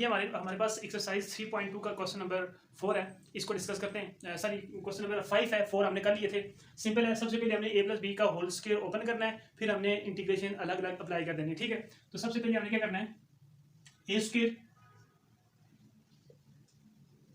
ये हमारे पास एक्सरसाइज 3.2 का क्वेश्चन नंबर 4 है, इसको डिस्कस करते हैं। सॉरी क्वेश्चन नंबर 5 है, 4 हमने कर लिए थे। सिंपल है, सबसे पहले हमने a प्लस बी का होल स्क्वायर ओपन करना है, फिर हमने इंटीग्रेशन अलग अलग अप्लाई कर देनी है। ठीक है, तो सबसे पहले हमने क्या करना है, A square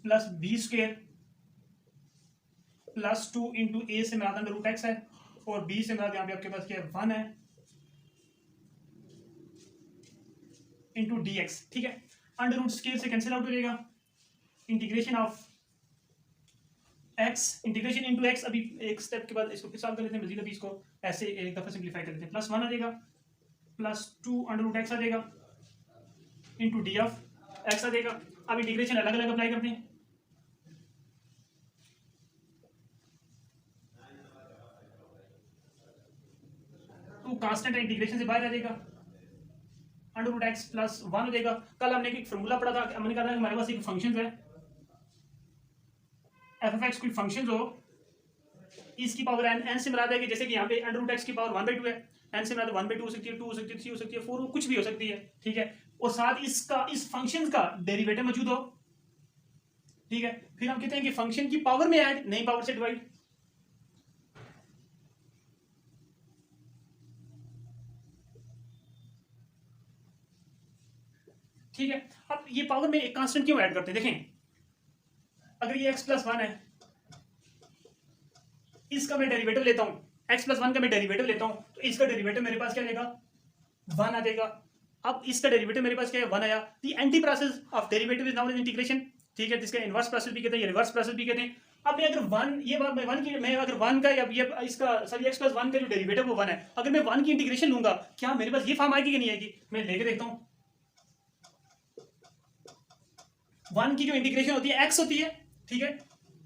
plus B square plus 2 into A से मेरा अंडर रूट एक्स है और बी से मेरा यहाँ पे आपके पास क्या है 1 है इंटू डी एक्स। ठीक है, अंडर रूट स्क्वायर से कैंसिल आउट हो जाएगा, integration of x integration into x. अभी एक स्टेप के बाद इसको फिर सॉल्व कर लेते हैं मजीद, अभी इसको ऐसे एक दफा सिंप्लीफाई कर लेते हैं। प्लस 1 आ जाएगा प्लस 2 अंडर रूट एक्स आ जाएगा इंटू डी ऑफ एक्स आ जाएगा। अब इंटीग्रेशन अलग अलग अप्लाई करते हैं। तो कांस्टेंट इंटीग्रेशन से बाहर आ जाएगा, अंडर रूट एक्स प्लस 1 हो जाएगा। कल हमने एक फॉर्मूला पढ़ा था, हमने कहा था कि हमारे पास एक फंक्शन है एफ ऑफ एक्स, कोई फंक्शन हो इसकी पावर एन, एन से मुराद है कि जैसे कि यहाँ पे अंडर रूट एक्स की पावर 1/2 है, एन से मुराद 1/2 हो सकती है, 2 हो सकती है, 3 हो सकती है, 4 कुछ भी हो सकती है। ठीक है, और साथ इसका इस फंक्शन का डेरिवेटिव मौजूद हो। ठीक है, फिर हम कहते हैं कि फंक्शन की पावर में ऐड, नहीं पावर से डिवाइड। ठीक है, अब ये पावर में एक कांस्टेंट क्यों ऐड करते हैं, देखें। अगर ये x प्लस 1 है, इसका मैं डेरिवेटिव लेता हूं, x प्लस 1 का मैं डेरिवेटिव लेता हूं, तो इसका डेरिवेटिव मेरे पास क्या आएगा 1 आ जाएगा। अब इसका डेरिवेटिव मेरे पास क्या है 1 आया। The anti process of derivative is known as integration. ठीक है, जिसका इनवर्स प्रोसेस भी कहते हैं, रिवर्स प्रोसेस भी कहते हैं। अब मैं अगर 1 ये बात मैं 1 की मैं अगर 1 का या ये इसका सॉरी x प्लस 1 का जो डेरिवेटिव वो 1 है, अगर मैं 1 की इंटीग्रेशन लूंगा, क्या मेरे पास ये फॉर्म आएगी कि नहीं आएगी। मैं लेके देखता हूं, 1 की जो इंटीग्रेशन होती है x होती है, ठीक है,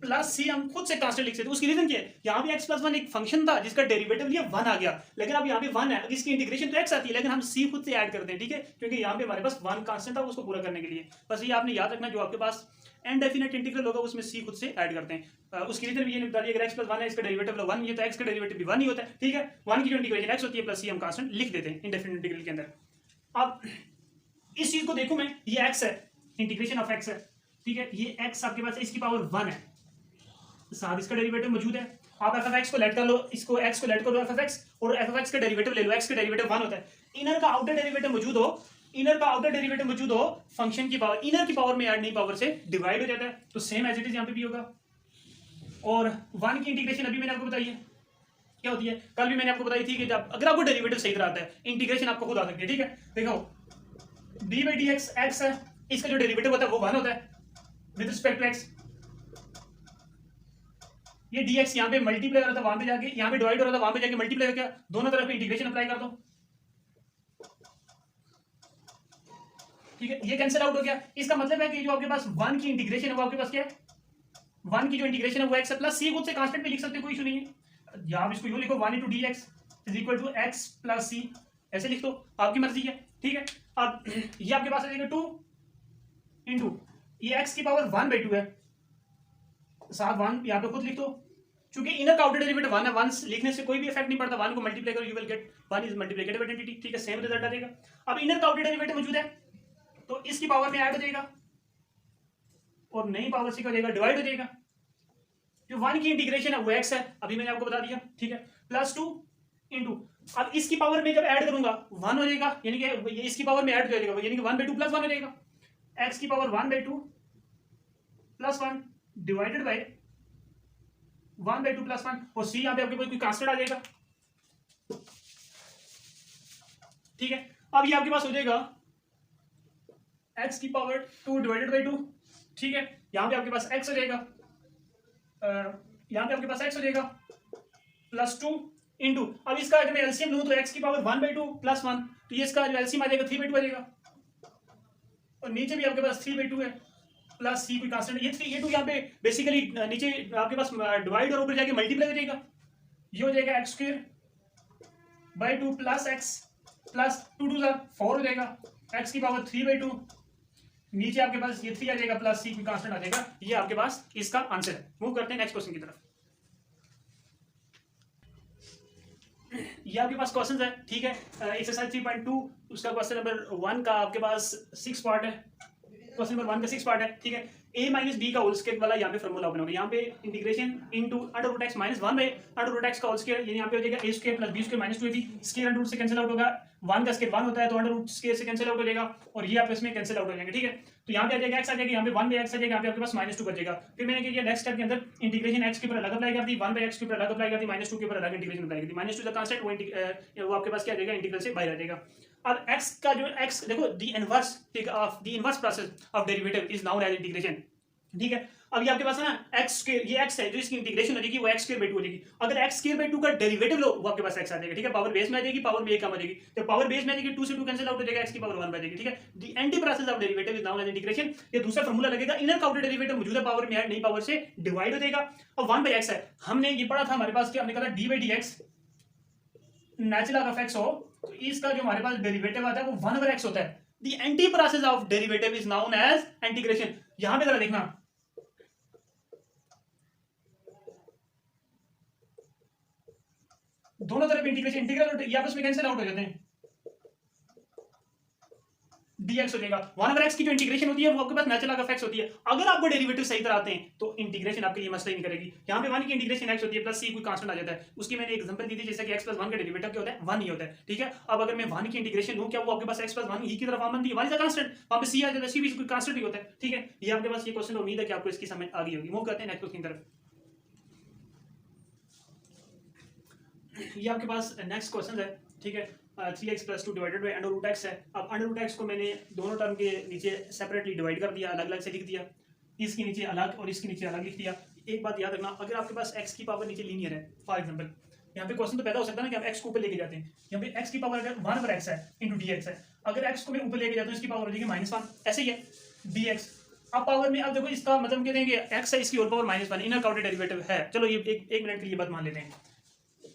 प्लस सी हम खुद से कांस्टेंट लिख सकते हैं। उसकी रीजन क्या है, यहाँ भी x प्लस 1 एक फंक्शन था जिसका डेरिवेटिव लिया 1 आ गया, लेकिन अब यहाँ पे 1 है, इसकी इंटीग्रेशन तो x आती है, लेकिन हम c खुद से ऐड करते हैं। ठीक है, क्योंकि यहाँ पे हमारे पास 1 कांस्टेंट था उसको पूरा करने के लिए। बस ये आपने याद रखना, जो आपके पास इनडेफिनेट इंटीग्रल होगा उसमें c खुद से ऐड करते हैं। उसकी रीजन भी ये बता दी, अगर x प्लस 1 है, इसका डेरिवेटिव 1, ये तो x का डेरिवेटिव भी 1 ही होता है। ठीक है, 1 की जो इंटीग्रेशन x होती है प्लस c हम कांस्टेंट लिख देते हैं इनडेफिनेट इंटीग्रल के अंदर। अब इस चीज को देखो मैं, ये x है, इंटीग्रेशन ऑफ x है। ठीक है, ये x आपके पास है, इसकी पावर 1 है, साथ इसका डेरिवेटिव मौजूद है। आप एफ एफ एक्स को लेट कर लो, इसको x को लेट कर लो एफ एफ एक्स, और एफ एफ एक्स का डेरिवेटिव ले लो, x का डेरिवेटिव 1 होता है। इनर का आउटर डेरिवेटिव मौजूद हो, इनर का आउटर डेरिवेटिव मौजूद हो, फंक्शन की पावर इनर की पावर में ऐड नहीं पावर से डिवाइड हो जाता है, तो सेम एज इट इज यहाँ पे भी होगा। और 1 की इंटीग्रेशन अभी मैंने आपको बताई है क्या होती है, कल भी मैंने आपको बताई थी कि जब अगर आपको डेरिवेटिव सही तरह आता है, इंटीग्रेशन आपको खुद आ सकती है। ठीक है, देखो d/dx x है, इसका जो डेरिवेटिव होता है वो 1 होता है विद रिस्पेक्ट टू x। ये dx यहाँ पे मल्टीप्लाई हो रहा था, वहां पे जाके यहाँ पे डिवाइड हो रहा था, वहां पे जाके मल्टीप्लाई हो गया, दोनों तरफ इंटीग्रेशन अप्लाई कर दो। ठीक है, ये कैंसिल आउट हो गया। इसका मतलब है कि जो आपके पास 1 की इंटीग्रेशन है वो आपके पास क्या है, 1 की जो इंटीग्रेशन है वो x है, प्लस c खुद से कांस्टेंट पे लिख सकते हो, कोई इशू नहीं है। या आप इसको यूं लिखो 1 into dx is equal to x plus c, ऐसे लिख दो, आपकी मर्जी है। ठीक है, अब ये आपके पास आ जाएगा 2 इंटू ये x की पावर 1/2 है, साथ 1 यहाँ पे खुद लिख दो, क्योंकि इनर का आउटर डेरिवेटिव 1 है, 1 लिखने से कोई भी इफेक्ट नहीं पड़ता, 1 को मल्टीप्लाई करो you will get 1 is multiplicative identity. ठीक है, सेम रिजल्ट आ जाएगा। अब इनर का आउटर डेरिवेटिव मौजूद है तो इसकी पावर में ऐड हो जाएगा, और नई पावर से क्या हो जाएगा डिवाइड हो जाएगा। जो 1 की इंटीग्रेशन है वो x है, अभी मैंने आपको बता दिया। ठीक है, प्लस 2 इंटू अब इसकी पावर में जब ऐड करूंगा 1 हो जाएगा, यानी कि इसकी पावर में ऐड हो जाएगा, यानी कि 1/2 प्लस 1 हो जाएगा, x की power 1/2 plus 1 divided by 1/2 plus 1, और c यहाँ पे आपके पास कोई कांस्टेंट आ जाएगा। ठीक है, अब ये आपके पास हो जाएगा x की पावर 2 डिवाइडेड बाय 2। ठीक है, यहाँ पे आपके पास x हो जाएगा, यहाँ पे आपके पास x हो जाएगा प्लस 2 इंटू अब इसका अगर मैं एलसीएम लूं तो x की पावर 1/2 प्लस 1, तो ये इसका जो एलसीएम आ जाएगा 3/2 आ जाएगा, और नीचे भी आपके पास 3/2 है प्लस c कोई कांस्टेंट, ये 3 ये 2 यहाँ पे बेसिकली नीचे आपके पास डिवाइड और ऊपर जाके मल्टीप्लाई हो जाएगा, ये हो जाएगा x square by 2 plus x plus 2 2 4 हो जाएगा, x की पावर 3/2, नीचे आपके पास ये 3 आ जाएगा प्लस c कोई कांस्टेंट आ जाएगा। ये आपके पास इसका आंसर है। मूव करते हैं नेक्स्ट क्वेश्चन की तरफ। ये आपके पास क्वेश्चन है। ठीक है, एक्सरसाइज 3.2 उसका क्वेश्चन नंबर 1 का आपके पास 6 पार्ट है। क्वेश्चन नंबर 1 का 6 पार्ट है, ठीक है। a माइनस बी का होल स्क्वायर वाला यहाँ पे फॉर्मूला ओपन होगा, यहाँ पे integration into under root X minus 1 by under root X का होल स्क्वायर, यहाँ पे हो जाएगा a square plus b square minus 2ab, square under root से कैंसिल आउट होगा, 1 का स्क्वायर 1 होता है तो अंडर रूट स्क्वायर से कैंसिल आउट हो जाएगा और ये आपस में कैंसिल आउट हो जाएंगे, ठीक है। तो यहाँ पे आ जाएगा x आ जाएगा, यहाँ पे 1 बाय x आ जाएगा, यहाँ पे आपके पास -2 बचेगा। फिर मैंने क्या किया, नेक्स्ट स्टेप के अंदर इंटीग्रेशन x के ऊपर अलग अप्लाई कर दी, 1 बाय x के ऊपर अलग अप्लाई कर दी, -2 के ऊपर अलग इंटीग्रेशन अप्लाई कर दी, -2 द कांस्टेंट, वो आपके पास क्या आ जाएगा, इंटीग्रल से बाहर आ जाएगा। अब x का जो x देखो the inverse process of derivative is known as integration, ठीक है। अब ये आपके पास है ना x स्क्वायर, ये x है जो इसकी इंटीग्रेशन हो जाएगी वो x स्क्वायर बाय 2 हो जाएगी। अगर x स्क्वायर बाय 2 का डेरिवेटिव लो वो आपके पास x आ जाएगा, ठीक है। पावर बेस में आ जाएगी, पावर में 1 कम आ जाएगी, तो पावर बेस में आ जाएगी 2 से 2 कैंसिल आउट हो जाएगा, x की पावर 1 बच जाएगी, ठीक है। The anti process of derivative is known as integration. ये दूसरा फार्मूला लगेगा, इनर काउंटर डेरिवेटिव मौजूदा पावर में है, नई पावर से डिवाइड हो जाएगा। और 1 बाय x है, हमने ये पढ़ा था हमारे पास क्या, हमने कहा d by dx natural log of x हो तो इसका जो हमारे पास डेरिवेटिव आता है वो 1 ओवर x होता है। The anti process of derivative is known as integration. यहां पे जरा देखना, दोनों तरफ इंटीग्रेशन, इंटीग्रल ये आपस में कैंसिल आउट हो जाते हैं, dx हो जाएगा। 1 ओवर x की जो इंटीग्रेशन होती है वो आपके पास नेचुरल लॉग ऑफ x होती है। अगर आपको डेरिवेटिव सही तरह आते हैं तो इंटीग्रेशन आपके लिए मसला ही नहीं करेगी। यहाँ पे 1 की इंटीग्रेशन x होती है प्लस c कोई कांस्टेंट आ जाता है, उसकी मैंने एग्जांपल दी थी जैसे कि x प्लस 1 का डेरिवेटिव क्या होता है, 1 ही होता है, ठीक है। अब अगर मैं 1 की इंटीग्रेशन लूं, क्या वो आपके पास x प्लस 1 ही की तरफ आ बनती है, 1 इज अ कांस्टेंट, वहां पे c आ जाता है, c भी कोई कांस्टेंट ही होता है, ठीक है। ये आपके पास ये क्वेश्चन, उम्मीद है कि आपको इसकी समझ आ गई होगी। मूव करते हैं नेक्स्ट क्वेश्चन की तरफ। ये आपके पास नेक्स्ट क्वेश्चन है, ठीक है। 3x + 2 divided by under root x है। अब अंडर रूट x को मैंने दोनों टर्म के नीचे सेपरेटली डिवाइड कर दिया, अलग अलग से लिख दिया, इसके नीचे अलग और इसके नीचे अलग लिख दिया। एक बात याद रखना, अगर आपके पास x की पावर नीचे लीनियर है, फॉर एग्जांपल यहाँ पे क्वेश्चन तो पैदा हो सकता है ना कि हम x को ऊपर लेके जाते हैं, यहाँ पे x की पावर अगर 1 ओवर x है इंटू dx है, अगर x को मैं ऊपर लेके जाता हूँ इसकी पावर हो जाएगी -1, ऐसे ही है dx। अब पावर में अब देखो इसका मतलब क्या देंगे, x है इसकी और पावर -1, इनर काउंटर डेरिवेटिव है। चलो ये एक मिनट के लिए बात मान लेते हैं,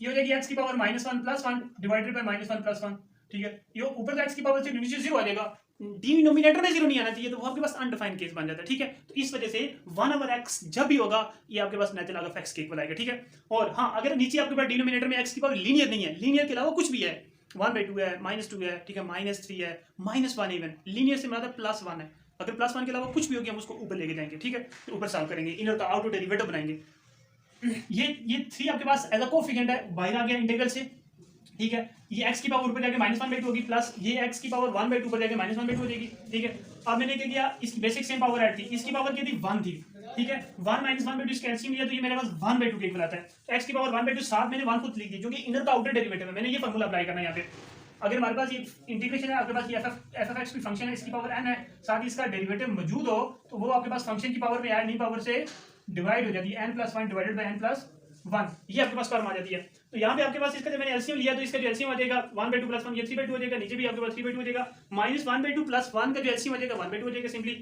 ये हो जाएगी x की पावर -1 + 1 डिवाइडेड बाय -1 + 1, ठीक है। ये ऊपर तो x की पावर से नीचे 0 आ जाएगा, डिनोमिनेटर में 0 नहीं आना चाहिए, तो वो आपके पास अनडिफाइंड केस बन जाता है, ठीक है। तो इस वजह से 1 ओवर x जब भी होगा ये आपके पास नेचुरल लॉग ऑफ x के इक्वल आएगा, ठीक है। और हाँ, अगर नीचे आपके पास डिनोमिनेटर में x की पावर लीनियर नहीं है, लीनियर के अलावा कुछ भी है, 1/2 है, -2 है, ठीक है, -3 है, -1 इवन, लीनियर से मतलब +1 है, अगर +1 के अलावा कुछ भी होगी हम उसको ऊपर लेके जाएंगे, ठीक है। फिर ऊपर सॉल्व करेंगे, इनर का आउटर डेरिवेटिव बनाएंगे। ये 3 आपके पास एज अ कोफिशिएंट है, बाहर आ गया इंटीग्रल से, ठीक है। ये x की पावर ऊपर जाके -1/2 होगी, प्लस ये x की पावर 1/2 ऊपर जाके -1/2 हो जाएगी, ठीक है। अब मैंने क्या किया, इसकी बेसिक सेम पावर ऐड थी, इसकी पावर क्या थी 1 थी, ठीक है। 1 - 1/2 इसका एलसीएम लिया तो ये मेरे पास 1/2 के इक्वल आता है। तो x की पावर 1/2 साथ मैंने 1 खुद लिख दी, जो कि इनर का आउटर डेरिवेटिव है, मैंने ये फार्मूला अप्लाई करना है यहाँ पे। अगर हमारे पास ये इंटीग्रेशन है, आपके पास ये एफ एक्स की फंक्शन है, इसकी पावर n है, साथ ही इसका डेरिवेटिव मौजूद हो तो वो आपके पास फंक्शन की पावर में ऐड नहीं, पावर से डिवाइड हो जाती है, n+1 डिवाइडेड बाय n+1, ये आपके पास फॉर्म आ जाती है। तो यहाँ पे आपके पास इसका जब मैंने एलसीएम लिया तो इसका जो एलसीएम आ जाएगा 1/2 + 1, ये 3/2 हो जाएगा, नीचे भी आपके पास 3/2 हो जाएगा, -1/2 + 1 का जो एलसीएम आ जाएगा 1/2 हो जाएगा, सिंपली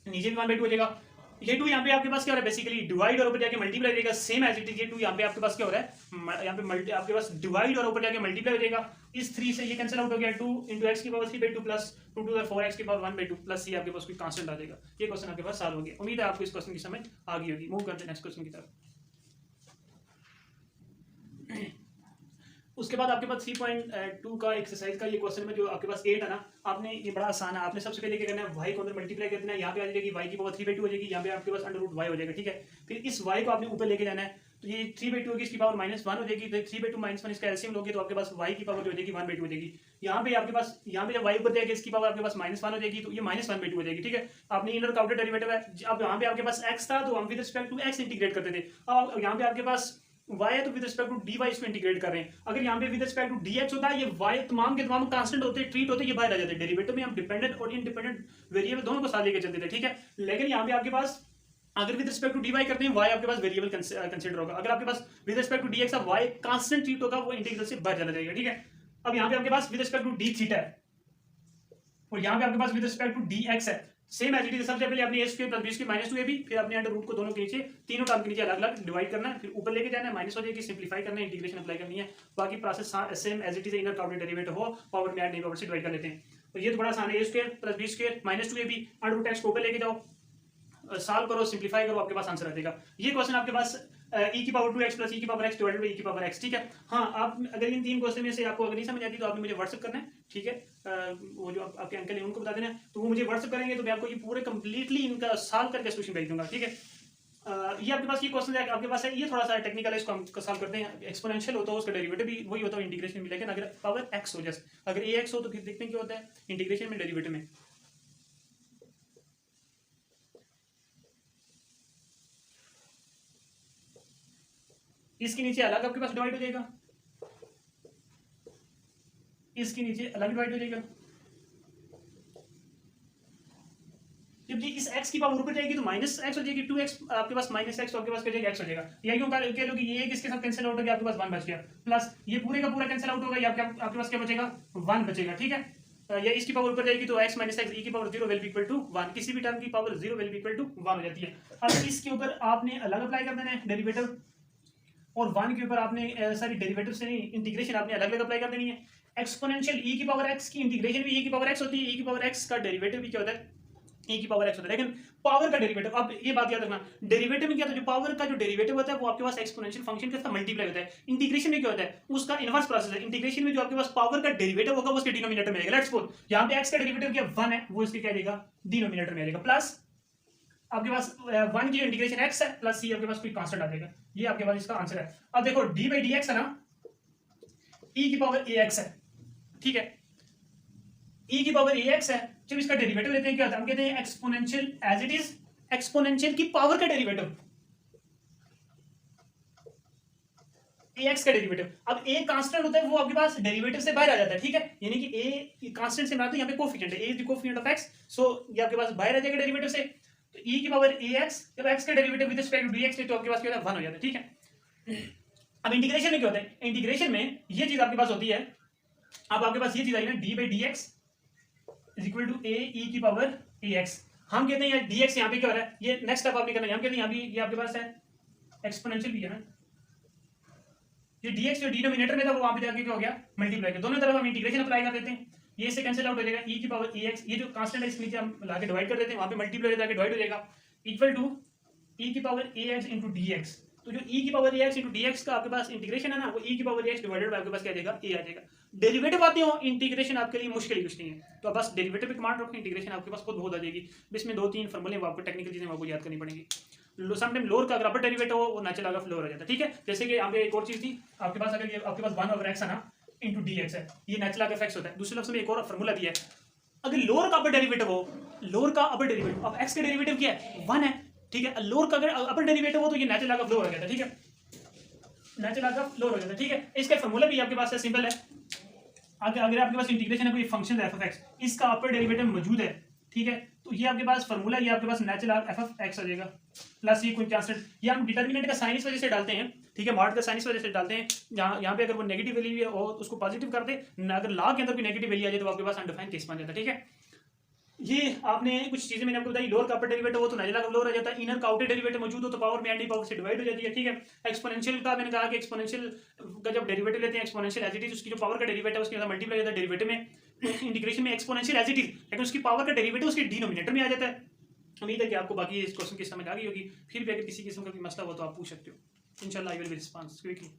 नीचे भी 1/2 हो जाएगा। ये 2 यहाँ पे आपके पास क्या हो रहा है, बेसिकली डिवाइड और ऊपर जाके मल्टीप्लाई हो जाएगा, सेम एज इट इज। ये 2 यहाँ पे आपके पास क्या हो रहा है, यहाँ पे आपके पास डिवाइड और ऊपर जाके मल्टीप्लाई हो जाएगा। इस 3 से ये कैंसिल आउट हो गया, 2 × x की पावर 3/2 प्लस 2 × 4x की पावर 1/2 प्लस ये आपके पास कोई कांस्टेंट आ जाएगा। ये क्वेश्चन आपके पास सॉल्व हो गया। उम्मीद है आपको इस क्वेश्चन की समझ आ गई होगी। मूव करते हैं नेक्स्ट क्वेश्चन की तरफ। उसके बाद आपके पास 3.2 का एक्सरसाइज का ये क्वेश्चन में जो आपके पास 8 है ना, आपने ये बड़ा आसान है, आपने सबसे पहले क्या करना है, y को अंदर मल्टीप्लाई कर देना है, यहाँ पे आ जाएगी y की पावर 3/2 हो जाएगी, यहाँ पे आपके पास √y हो जाएगा, ठीक है। फिर इस y को आपने ऊपर लेके जाना है, तो ये 3/2 होगी, इसकी पावर -1 हो जाएगी, तो 3/2 - 1 इसका एलसीएम लोगे तो आपके पास y की पावर जो हो जाएगी 1/2 हो जाएगी। यहाँ पे आपके पास, यहाँ पे जब y ऊपर जाएगी इसकी पावर आपके पास -1 हो जाएगी, तो ये -1/2 हो जाएगी, ठीक है। आपने इनर काउंटर डेरिवेटिव है, अब यहाँ पे आपके पास x था तो हम with respect to x integrate करते थे, अब यहाँ पे आपके पास y है तो विद रिस्पेक्ट टू dy इसको इंटीग्रेट कर रहे हैं। अगर यहाँ पे विद रिस्पेक्ट टू dx होता है, ये y तमाम के तमाम कांस्टेंट होते हैं, ट्रीट होते हैं, ये बाहर आ जाते हैं। डेरिवेटिव में हम डिपेंडेंट और इंडिपेंडेंट वेरिएबल दोनों को साथ लेके चलते थे, ठीक है। लेकिन यहाँ पे आपके पास अगर विद रिस्पेक्ट टू dy करते हैं, y आपके पास वेरिएबल कंसीडर होगा। अगर आपके पास with respect to dx y constant treat होगा, वो इंटीग्रल से बाहर चला जाएगा, ठीक है। अब यहाँ पे आपके पास with respect to d theta है और यहाँ पे आपके पास विद रिस्पेक्ट टू dx है, सेम एज इट इज। सबसे पहले अपने a square plus b square -2ab, फिर अपने अंडर रूट को दोनों के नीचे, तीनों टर्म के नीचे अलग अलग डिवाइड करना है, फिर ऊपर लेके जाना है, माइनस हो जाएगी, सिंपलीफाई करना है, इंटीग्रेशन अप्लाई करनी है, बाकी process same as it is. Inner counter derivative हो, पावर में ऐड नहीं, पावर से डिवाइड कर लेते हैं। तो ये तो बड़ा आसान है, a square plus b square -2ab, under root x को ऊपर लेके जाओ, सॉल्व करो, सिंप्लीफाई करो, आपके पास आंसर आ जाएगा। ये क्वेश्चन आपके पास e की पावर 2x प्लस e की power x divided by e की पावर x, ठीक है। हाँ, आप अगर इन 3 क्वेश्चन में से आपको अगर नहीं समझ आती तो आपने मुझे व्हाट्सअप करना है, ठीक है। वो जो आपके अंकल है उनको बता देना, तो वो मुझे व्हाट्सअप करेंगे तो मैं आपको ये पूरे कंप्लीटली इनका सॉल्व करके सोल्यूशन भेज दूंगा, ठीक है। ये आपके पास ये क्वेश्चन है आपके पास है, ये थोड़ा सा टेक्निकल है, इसको हम सॉल्व करते हैं। एक्सपोनेंशियल होता है उसका डेरिवेटिव भी वही होता है इंटीग्रेशन में, लेकिन अगर पावर x हो, जैसे अगर ax हो तो फिर देखते हैं क्या होता है इंटीग्रेशन में, डेरिवेटिव में। इसके नीचे अलग आपके पास डिवाइड हो जाएगा, इसके नीचे अलग डिवाइड हो जाएगा। जब इस x की पावर ऊपर जाएगी तो माइनस x हो जाएगी, 2x आपके पास माइनस x तो आपके पास क्या जाएगा x हो जाएगा। या यूं कह लो कि ये किसके साथ कैंसिल आउट हो गया, आपके पास 1 बच गया, प्लस ये पूरे का पूरा कैंसिल आउट होगा, ये आपके पास क्या बचेगा 1 बचेगा, ठीक है। या इसकी पावर ऊपर जाएगी तो x माइनस एक्स e की power 0 will be equal to 1, किसी भी टर्म की power 0 will be equal to 1 हो जाती है। अब इसके ऊपर आपने अलग अप्लाई कर देना है डेरिवेटिव, और 1 के ऊपर आपने सारी डेरिवेटिव से इंटीग्रेशन आपने अलग अलग अप्लाई कर देनी है। एक्सपोनेंशियल e की पावर x की इंटीग्रेशन भी e की पावर x होती है, e की पावर x का डेरिवेटिव भी क्या होता है e की पावर x होता है, लेकिन पावर का डेरिवेटिव, अब ये बात याद रखना, डेरिवेटिव में क्या होता है, जो पावर का जो डेरिवेटिव होता है वो आपके पास एक्सपोनेंशियल फंक्शन के साथ मल्टीप्लाई होता है। इंटीग्रेशन में क्या होता है उसका इनवर्स प्रोसेस है। इंटीग्रेशन में जो आपके पास पावर का डेरिवेटिव होगा वो उसके डिनोमिनेटर में आएगा। लेट्स सपोज यहां पे x का डेरिवेटिव क्या 1 है, वो इसके क्या देगा डिनोमिनेटर में आएगा, प्लस आपके पास 1 की इंटीग्रेशन x है प्लस c आपके पास कोई कांस्टेंट आ जाएगा। ये आपके पास इसका आंसर है। अब देखो d बाई dx है ना, e की पावर ax है, ठीक है, e की पावर ax है। जब इसका डेरिवेटिव लेते हैं क्या होता है, हम कहते हैं exponential as it is, exponential की पावर का डेरिवेटिव ax का डेरिवेटिव। अब a कांस्टेंट होता है वो आपके पास डेरिवेटिव से बाहर आ जाता है, ठीक है, यानी कि a कांस्टेंट से बनाते हैं, यहाँ पे कोफिशिएंट है, a is the coefficient of x, सो ये आपके पास बाहर आ जाएगा डेरिवेटिव से। तो e की पावर ax, जब x का derivative with respect to dx तो आपके पास क्या होता है 1 हो जाता है, ठीक है। अब इंटीग्रेशन में क्या होता है, इंटीग्रेशन में ये चीज आपके पास होती है, अब आपके पास ये चीज आई ना d by dx is equal to a e की पावर ax। हम कहते हैं यार dx यहाँ पे क्या हो रहा है, ये नेक्स्ट स्टेप आपने करना है, हम कहते हैं यहाँ भी ये आपके पास है एक्सपोनेंशियल भी है ना, ये dx जो डिनोमिनेटर में था वो वहां पे जाके क्या हो गया मल्टीप्लाई कर, दोनों तरफ हम इंटीग्रेशन अप्लाई कर देते हैं, ये इससे कैंसिल आउट हो जाएगा, e की पावर ax, ये जो कांस्टेंट है इसके नीचे हम लाके डिवाइड कर देते हैं, वहां पे मल्टीप्लाई जाके डिवाइड हो जाएगा, इक्वल टू e की पावर ax इनटू dx। तो जो e की पावर ax इनटू dx का आपके पास इंटीग्रेशन है ना, वो e की पावर ax डिवाइडेड बाय आपके पास क्या आ जाएगा a आ जाएगा। डेरिवेटिव आते हो इंटीग्रेशन आपके लिए मुश्किल कुछ नहीं है, तो बस डेरिवेटिव पे कमांड रखो, इंटीग्रेशन आपके पास खुद बहुत आ जाएगी। इसमें 2-3 फॉर्मूले आपको टेक्निकल चीजें आपको याद करनी पड़ेगी। समटाइम लोअर का अगर अपर डेरिवेटिव हो वो नेचुरल लॉग ऑफ लोअर हो जाता है, ठीक है। जैसे कि यहाँ पे एक और चीज थी आपके पास, अगर ये आपके पास 1 ओवर x है ना इनटू dx है, ये नेचुरल लॉग ऑफ x होता है। दूसरे लफ्ज में एक और फार्मूला दिया है, अगर लोअर का अपर डेरिवेटिव हो, लोअर का अपर डेरिवेटिव, अब x का डेरिवेटिव क्या है 1 है, ठीक है, लोअर का अगर अपर डेरिवेटिव हो तो ये नेचुरल लॉग ऑफ लोअर हो जाता है, ठीक है, नेचुरल लॉग ऑफ लोअर हो जाता है, ठीक है। इसका फार्मूला भी आपके पास है, सिंपल है। अगर आपके पास इंटीग्रेशन है कोई फंक्शन है f(x), इसका अपर डेरिवेटिव मौजूद है, ठीक है, तो ये आपके पास फार्मूला, ये आपके पास नेचुरल लॉग f(x) आ जाएगा, प्लस ये कोई कांस्टेंट, ये हम डिटरमिनेंट का साइन इस वजह से डालते हैं, ठीक है, मॉड का साइन इस वजह से डालते हैं, यहाँ पे अगर वो नेगेटिव वैल्यू हो तो उसको पॉजिटिव कर दे, अगर लॉग के अंदर कोई नेगेटिव वैल्यू आ जाए तो आपके पास अनडिफाइंड केस बन जाता है, ठीक है। ये आपने कुछ चीजें मैंने आपको बताई, लोअर का अपर डेरिवेटिव हो तो नेचुरल लॉग ऑफ लोअर आ जाता है, इनर का आउटर डेरिवेटिव मौजूद हो तो पावर में एंटी पावर से डिवाइड हो जाती है, ठीक है। एक्सपोनेंशियल का मैंने कहा कि एक्सपोनेंशियल का जब डेरिवेटिव लेते हैं एक्सपोनेंशियल एज इट इज, उसकी जो पावर का डेरिवेटिव है उसके साथ मल्टीप्लाई होता है डेरिवेटिव में, इंटीग्रेशन में एक्सपोनेंशियल एज इट इज, लेकिन उसकी पावर का डेरिवेटिव उसके डिनोमिनेटर में आ जाता है। उम्मीद है कि आपको बाकी इस क्वेश्चन की समझ आ गई होगी, फिर भी अगर किसी किस्म का कोई मसला हो तो आप पूछ सकते हो, इंशाल्लाह आई विल रिस्पॉन्स क्विकली।